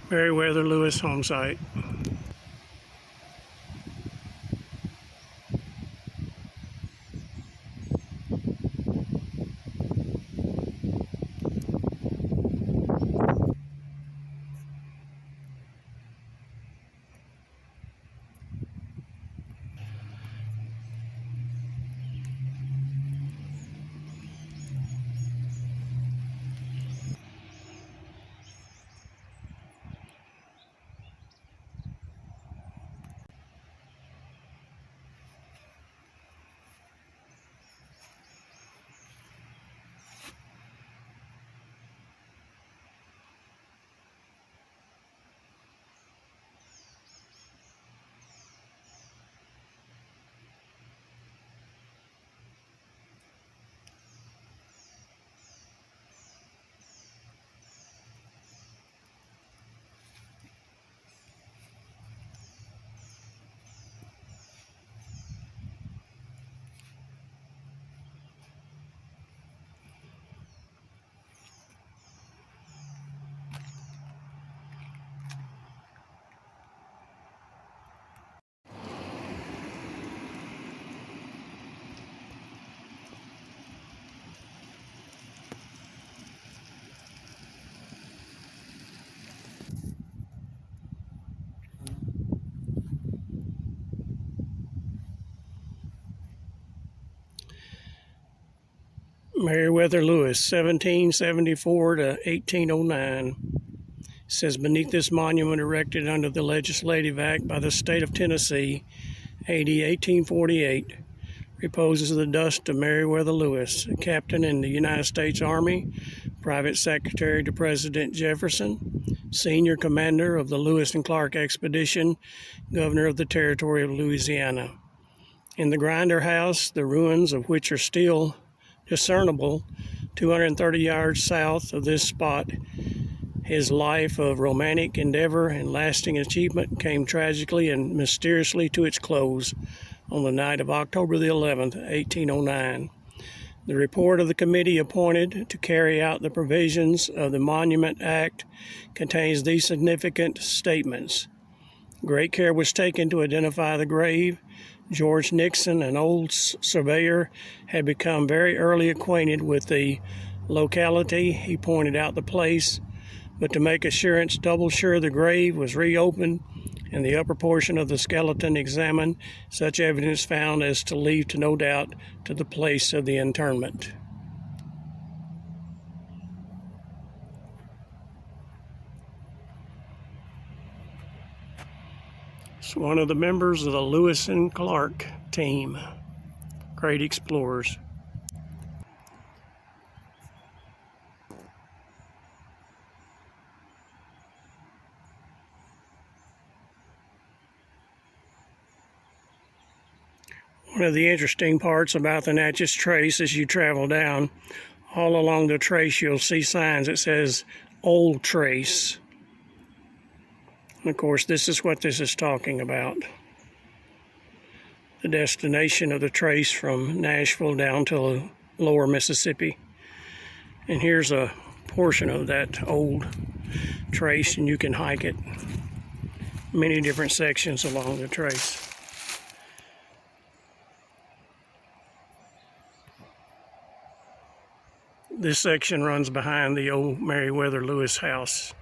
Meriwether Lewis home site. Meriwether Lewis, 1774 to 1809. It says, beneath this monument erected under the Legislative Act by the state of Tennessee, AD 1848, reposes the dust of Meriwether Lewis, a captain in the United States Army, private secretary to President Jefferson, senior commander of the Lewis and Clark expedition, governor of the territory of Louisiana. In the Grinder House, the ruins of which are still discernible 230 yards south of this spot, his life of romantic endeavor and lasting achievement came tragically and mysteriously to its close on the night of October the 11th, 1809. The report of the committee appointed to carry out the provisions of the Monument Act contains these significant statements. Great care was taken to identify the grave. George Nixon, an old surveyor, had become very early acquainted with the locality. He pointed out the place, but to make assurance double sure, the grave was reopened and the upper portion of the skeleton examined, such evidence found as to leave to no doubt to the place of the interment. It's one of the members of the Lewis and Clark team, great explorers. One of the interesting parts about the Natchez Trace as you travel down, all along the trace you'll see signs that says Old Trace. And of course, this is what this is talking about. The destination of the trace from Nashville down to lower Mississippi. And here's a portion of that old trace, and you can hike it. Many different sections along the trace. This section runs behind the old Meriwether Lewis house.